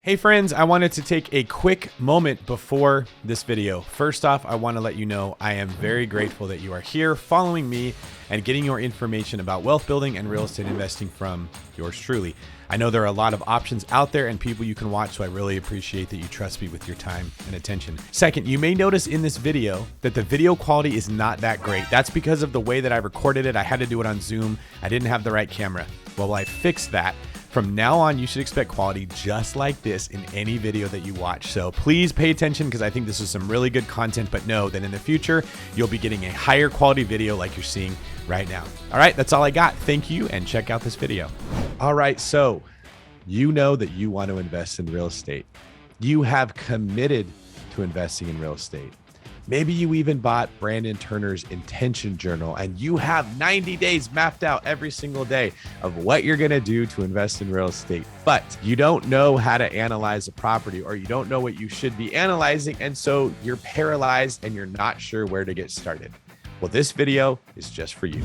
Hey friends, I wanted to take a quick moment before this video. First off, I want to let you know I am very grateful that you are here following me and getting your information about wealth building and real estate investing from yours truly. I know there are a lot of options out there and people you can watch, so I really appreciate that you trust me with your time and attention. Second, you may notice in this video that the video quality is not that great. That's because of the way that I recorded it. I had to do it on Zoom. I didn't have the right camera. Well, I fixed that. From now on, you should expect quality just like this in any video that you watch. So please pay attention because I think this is some really good content, but know that in the future, you'll be getting a higher quality video like you're seeing right now. All right, that's all I got. Thank you and check out this video. All right, so you know that you want to invest in real estate. You have committed to investing in real estate. Maybe you even bought Brandon Turner's intention journal and you have 90 days mapped out every single day of what you're going to do to invest in real estate, but you don't know how to analyze a property or you don't know what you should be analyzing. And so you're paralyzed and you're not sure where to get started. Well, this video is just for you.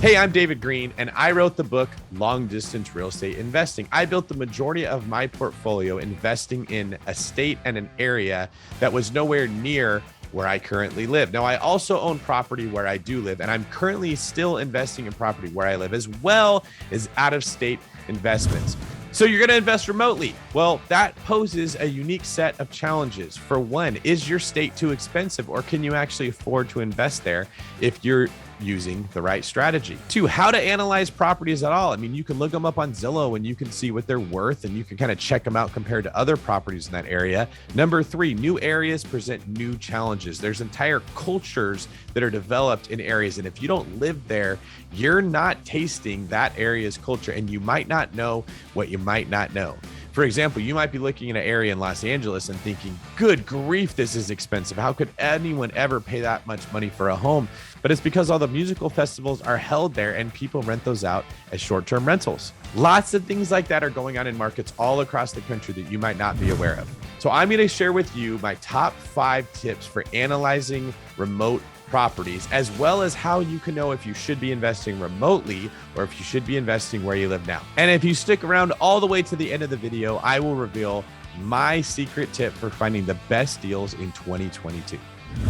Hey, I'm David Greene, and I wrote the book, Long Distance Real Estate Investing. I built the majority of my portfolio investing in a state and an area that was nowhere near where I currently live. Now, I also own property where I do live, and I'm currently still investing in property where I live, as well as out-of-state investments. So you're going to invest remotely. Well, that poses a unique set of challenges. For one, is your state too expensive, or can you actually afford to invest there if you're using the right strategy? Two, how to analyze properties at all. I mean, you can look them up on Zillow and you can see what they're worth and you can kind of check them out compared to other properties in that area. Number three, new areas present new challenges. There's entire cultures that are developed in areas, and if you don't live there, you're not tasting that area's culture and you might not know what you might not know. For example, you might be looking at an area in Los Angeles and thinking, good grief, this is expensive. How could anyone ever pay that much money for a home? But it's because all the musical festivals are held there and people rent those out as short-term rentals. Lots of things like that are going on in markets all across the country that you might not be aware of. So I'm going to share with you my top 5 tips for analyzing remote properties, as well as how you can know if you should be investing remotely or if you should be investing where you live now. And if you stick around all the way to the end of the video, I will reveal my secret tip for finding the best deals in 2022.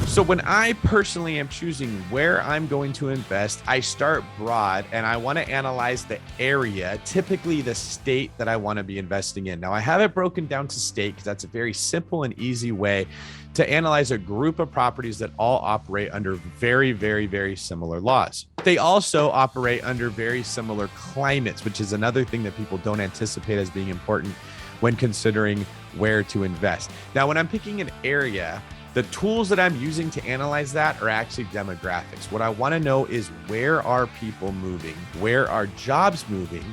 So when I personally am choosing where I'm going to invest, I start broad and I want to analyze the area, typically the state that I want to be investing in. Now I have it broken down to state because that's a very simple and easy way to analyze a group of properties that all operate under very, very, very similar laws. They also operate under very similar climates, which is another thing that people don't anticipate as being important when considering where to invest. Now, when I'm picking an area, the tools that I'm using to analyze that are actually demographics. What I want to know is where are people moving? Where are jobs moving?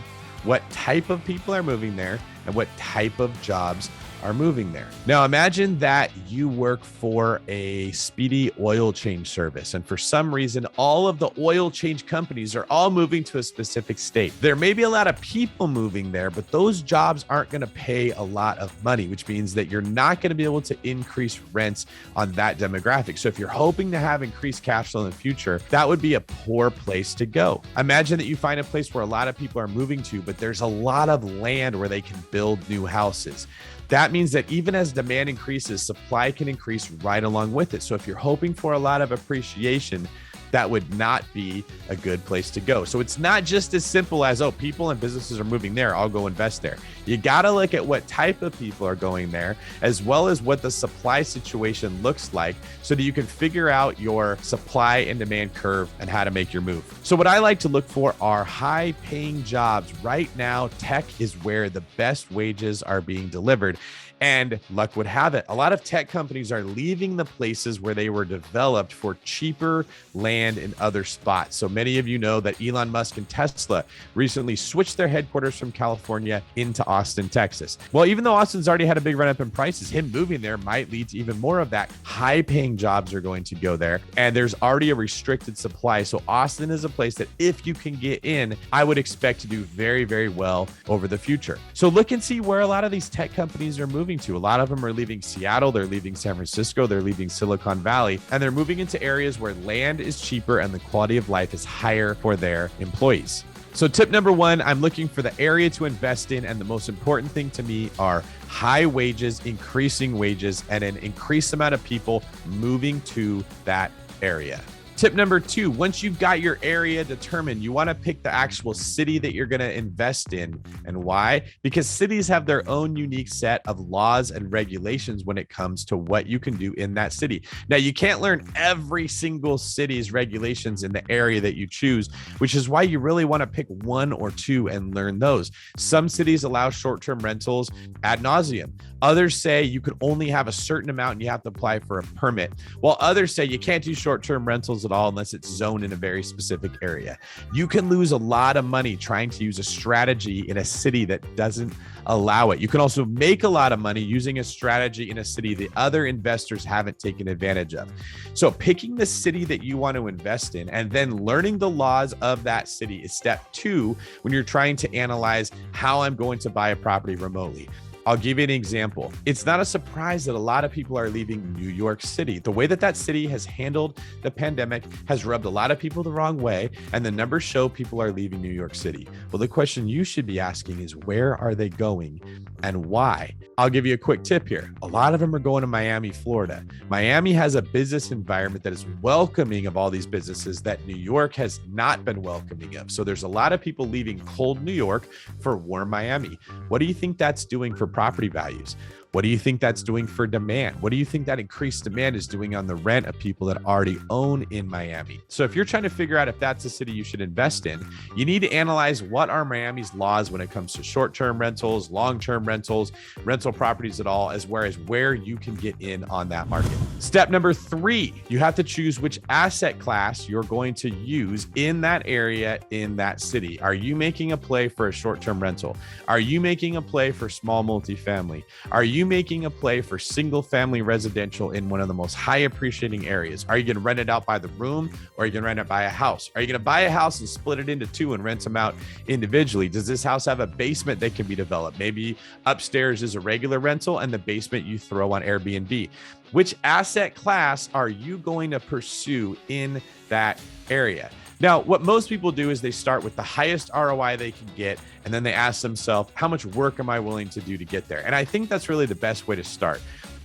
What type of people are moving there? And what type of jobs are moving there? Now, imagine that you work for a speedy oil change service. And for some reason, all of the oil change companies are all moving to a specific state. There may be a lot of people moving there, but those jobs aren't going to pay a lot of money, which means that you're not going to be able to increase rents on that demographic. So if you're hoping to have increased cash flow in the future, that would be a poor place to go. Imagine that you find a place where a lot of people are moving to, but there's a lot of land where they can build new houses. That means that even as demand increases, supply can increase right along with it. So if you're hoping for a lot of appreciation, that would not be a good place to go. So it's not just as simple as, oh, people and businesses are moving there, I'll go invest there. You got to look at what type of people are going there, as well as what the supply situation looks like so that you can figure out your supply and demand curve and how to make your move. So what I like to look for are high paying jobs. Right now, tech is where the best wages are being delivered. And luck would have it, a lot of tech companies are leaving the places where they were developed for cheaper land in other spots. So many of you know that Elon Musk and Tesla recently switched their headquarters from California into Austin, Texas. Well, even though Austin's already had a big run up in prices, him moving there might lead to even more of that. High paying jobs are going to go there, and there's already a restricted supply. So Austin is a place that if you can get in, I would expect to do very, very well over the future. So look and see where a lot of these tech companies are moving. moving to. A lot of them are leaving Seattle, they're leaving San Francisco, they're leaving Silicon Valley, and they're moving into areas where land is cheaper and the quality of life is higher for their employees. So tip number one, I'm looking for the area to invest in. And the most important thing to me are high wages, increasing wages, and an increased amount of people moving to that area. Tip number two, once you've got your area determined, you want to pick the actual city that you're going to invest in. And why? Because cities have their own unique set of laws and regulations when it comes to what you can do in that city. Now, you can't learn every single city's regulations in the area that you choose, which is why you really want to pick one or two and learn those. Some cities allow short-term rentals ad nauseum. Others say you can only have a certain amount and you have to apply for a permit, while others say you can't do short-term rentals at all unless it's zoned in a very specific area. You can lose a lot of money trying to use a strategy in a city that doesn't allow it. You can also make a lot of money using a strategy in a city that other investors haven't taken advantage of. So picking the city that you want to invest in and then learning the laws of that city is step two when you're trying to analyze how I'm going to buy a property remotely. I'll give you an example. It's not a surprise that a lot of people are leaving New York City. The way that that city has handled the pandemic has rubbed a lot of people the wrong way, and the numbers show people are leaving New York City. Well, the question you should be asking is, where are they going and why? I'll give you a quick tip here. A lot of them are going to Miami, Florida. Miami has a business environment that is welcoming of all these businesses that New York has not been welcoming of. So there's a lot of people leaving cold New York for warm Miami. What do you think that's doing for property values? What do you think that's doing for demand? What do you think that increased demand is doing on the rent of people that already own in Miami? So if you're trying to figure out if that's a city you should invest in, you need to analyze what are Miami's laws when it comes to short-term rentals, long-term rentals, rental properties at all, as well as where you can get in on that market. Step number three, you have to choose which asset class you're going to use in that area, in that city. Are you making a play for a short-term rental? Are you making a play for small multifamily? Are you making a play for single family residential in one of the most high appreciating areas? Are you going to rent it out by the room, or are you going to rent it by a house? Are you going to buy a house and split it into two and rent them out individually? Does this house have a basement that can be developed? Maybe upstairs is a regular rental and the basement you throw on Airbnb. Which asset class are you going to pursue in that area? Now, what most people do is they start with the highest ROI they can get, and then they ask themselves, how much work am I willing to do to get there? And I think that's really the best way to start.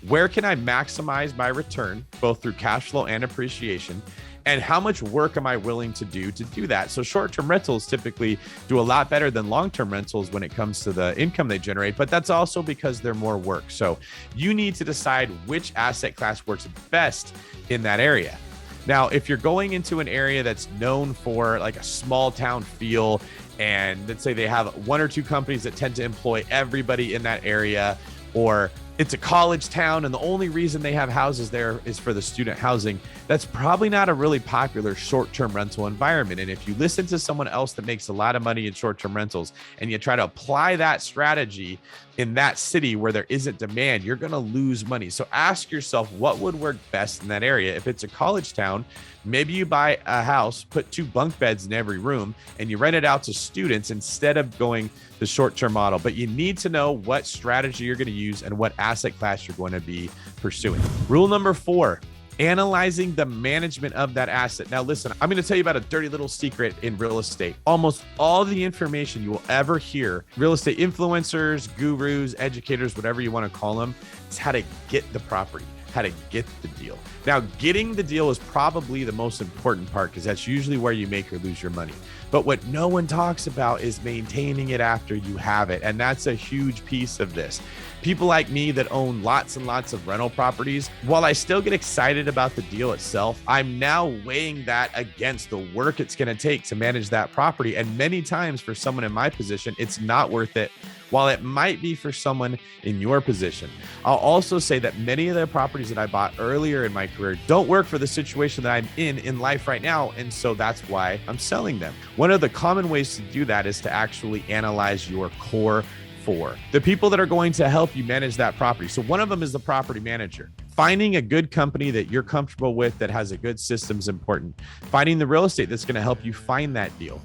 Where can I maximize my return, both through cash flow and appreciation? And how much work am I willing to do that? So short-term rentals typically do a lot better than long-term rentals when it comes to the income they generate, but that's also because they're more work. So you need to decide which asset class works best in that area. Now, if you're going into an area that's known for like a small town feel, and let's say they have one or two companies that tend to employ everybody in that area, or it's a college town and the only reason they have houses there is for the student housing, that's probably not a really popular short-term rental environment. And if you listen to someone else that makes a lot of money in short-term rentals and you try to apply that strategy in that city where there isn't demand, you're going to lose money. So ask yourself, what would work best in that area? If it's a college town, maybe you buy a house, put 2 bunk beds in every room, and you rent it out to students instead of going the short-term model. But you need to know what strategy you're going to use and what asset class you're going to be pursuing. Rule number 4, analyzing the management of that asset. Now, listen, I'm going to tell you about a dirty little secret in real estate. Almost all the information you will ever hear, real estate influencers, gurus, educators, whatever you want to call them, is how to get the property, how to get the deal. Now, getting the deal is probably the most important part because that's usually where you make or lose your money. But what no one talks about is maintaining it after you have it. And that's a huge piece of this. People like me that own lots and lots of rental properties, while I still get excited about the deal itself, I'm now weighing that against the work it's going to take to manage that property. And many times for someone in my position, it's not worth it, while it might be for someone in your position. I'll also say that many of the properties that I bought earlier in my career don't work for the situation that I'm in life right now. And so that's why I'm selling them. One of the common ways to do that is to actually analyze your core 4, the people that are going to help you manage that property. So one of them is the property manager. Finding a good company that you're comfortable with that has a good system is important. Finding the real estate that's going to help you find that deal.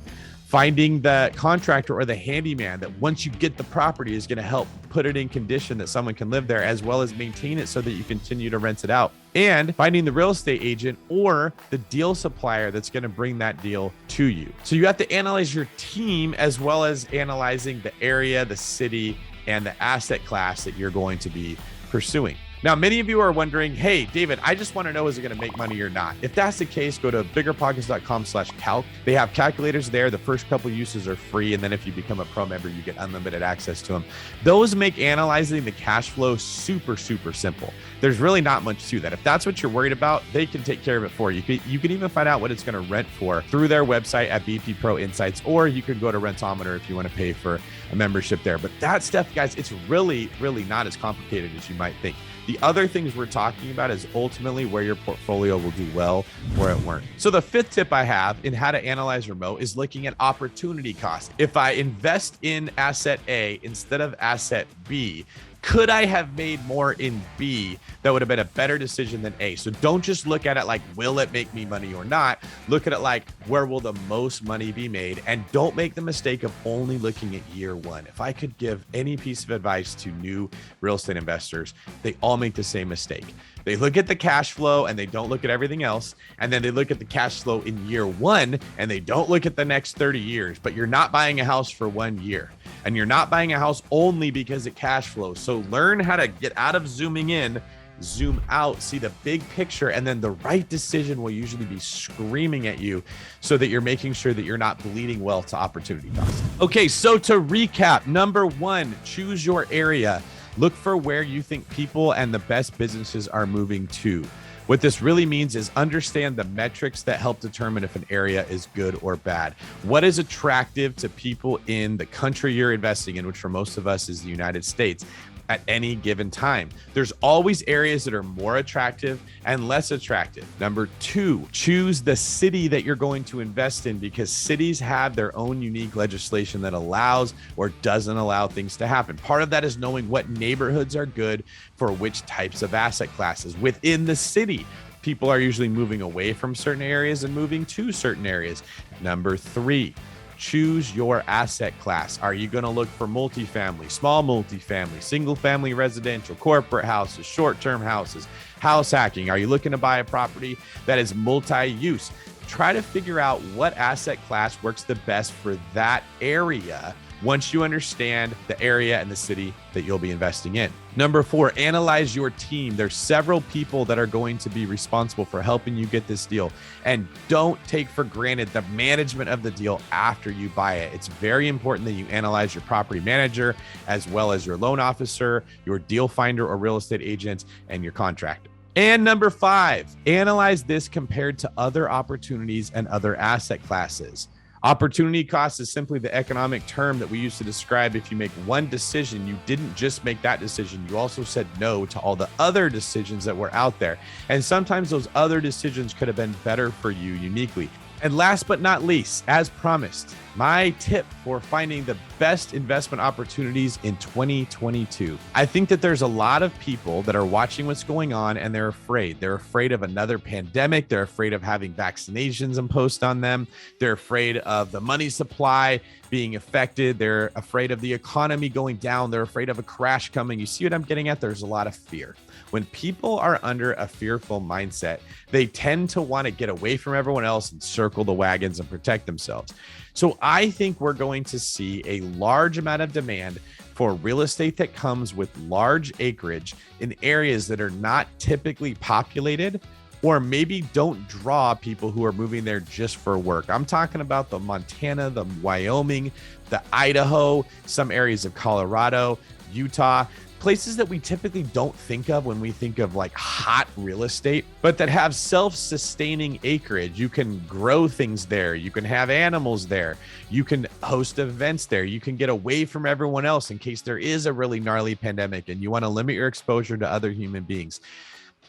finding the contractor or the handyman that once you get the property is going to help put it in condition that someone can live there, as well as maintain it so that you continue to rent it out, and finding the real estate agent or the deal supplier that's going to bring that deal to you. So you have to analyze your team as well as analyzing the area, the city, and the asset class that you're going to be pursuing. Now, many of you are wondering, hey, David, I just want to know, is it going to make money or not? If that's the case, go to biggerpockets.com/calc. They have calculators there. The first couple uses are free. And then if you become a pro member, you get unlimited access to them. Those make analyzing the cash flow super, super simple. There's really not much to that. If that's what you're worried about, they can take care of it for you. You can even find out what it's going to rent for through their website at BP Pro Insights, or you can go to Rentometer if you want to pay for a membership there. But that stuff, guys, it's really, really not as complicated as you might think. The other things we're talking about is ultimately where your portfolio will do well or it won't. So the fifth tip I have in how to analyze remote is looking at opportunity cost. If I invest in asset A instead of asset B, could I have made more in B that would have been a better decision than A? So don't just look at it like, will it make me money or not? Look at it like, where will the most money be made? And don't make the mistake of only looking at year one. If I could give any piece of advice to new real estate investors, they all make the same mistake. They look at the cash flow and they don't look at everything else. And then they look at the cash flow in year one and they don't look at the next 30 years. But you're not buying a house for 1 year. And you're not buying a house only because it cash flows. So learn how to get out of zooming in, zoom out, see the big picture, and then the right decision will usually be screaming at you so that you're making sure that you're not bleeding wealth to opportunity cost. Okay, so to recap, number one, choose your area. Look for where you think people and the best businesses are moving to. What this really means is understand the metrics that help determine if an area is good or bad. What is attractive to people in the country you're investing in, which for most of us is the United States, at any given time? There's always areas that are more attractive and less attractive. Number two, choose the city that you're going to invest in, because cities have their own unique legislation that allows or doesn't allow things to happen. Part of that is knowing what neighborhoods are good for which types of asset classes within the city. People are usually moving away from certain areas and moving to certain areas. Number three, choose your asset class. Are you going to look for multifamily, small multifamily, single family residential, corporate houses, short-term houses, house hacking? Are you looking to buy a property that is multi-use? Try to figure out what asset class works the best for that area once you understand the area and the city that you'll be investing in. Number four, analyze your team. There's several people that are going to be responsible for helping you get this deal. And don't take for granted the management of the deal after you buy it. It's very important that you analyze your property manager, as well as your loan officer, your deal finder or real estate agent, and your contractor. And number five, analyze this compared to other opportunities and other asset classes. Opportunity cost is simply the economic term that we use to describe if you make one decision, you didn't just make that decision, you also said no to all the other decisions that were out there. And sometimes those other decisions could have been better for you uniquely. And last but not least, as promised, my tip for finding the best investment opportunities in 2022. I think that there's a lot of people that are watching what's going on and they're afraid. They're afraid of another pandemic. They're afraid of having vaccinations imposed on them. They're afraid of the money supply being affected. They're afraid of the economy going down. They're afraid of a crash coming. You see what I'm getting at? There's a lot of fear. When people are under a fearful mindset, they tend to want to get away from everyone else and circle the wagons and protect themselves. So I think we're going to see a large amount of demand for real estate that comes with large acreage in areas that are not typically populated, or maybe don't draw people who are moving there just for work. I'm talking about the Montana, the Wyoming, the Idaho, some areas of Colorado, Utah, places that we typically don't think of when we think of like hot real estate, but that have self-sustaining acreage. You can grow things there. You can have animals there. You can host events there. You can get away from everyone else in case there is a really gnarly pandemic and you want to limit your exposure to other human beings.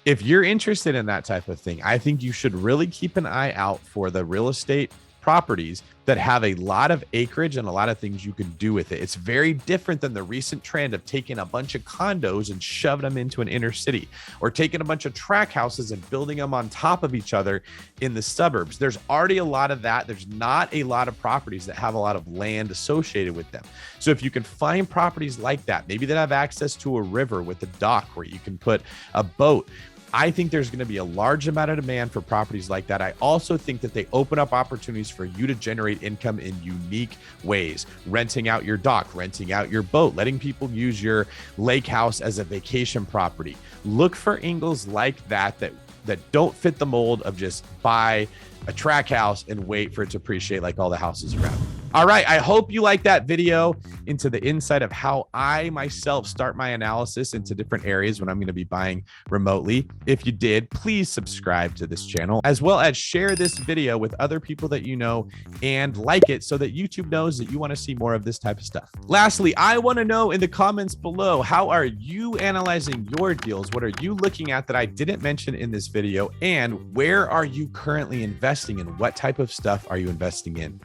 If you're interested in that type of thing, I think you should really keep an eye out for the real estate properties that have a lot of acreage and a lot of things you can do with it. It's very different than the recent trend of taking a bunch of condos and shoving them into an inner city, or taking a bunch of track houses and building them on top of each other in the suburbs. There's already a lot of that. There's not a lot of properties that have a lot of land associated with them. So if you can find properties like that, maybe that have access to a river with a dock where you can put a boat, I think there's going to be a large amount of demand for properties like that. I also think that they open up opportunities for you to generate income in unique ways. Renting out your dock, renting out your boat, letting people use your lake house as a vacation property. Look for angles like that don't fit the mold of just buy a track house and wait for it to appreciate like all the houses around. All right, I hope you like that video into the insight of how I myself start my analysis into different areas when I'm going to be buying remotely. If you did, please subscribe to this channel, as well as share this video with other people that you know and like it so that YouTube knows that you want to see more of this type of stuff. Lastly, I want to know in the comments below, how are you analyzing your deals? What are you looking at that I didn't mention in this video? And where are you currently investing in? What type of stuff are you investing in?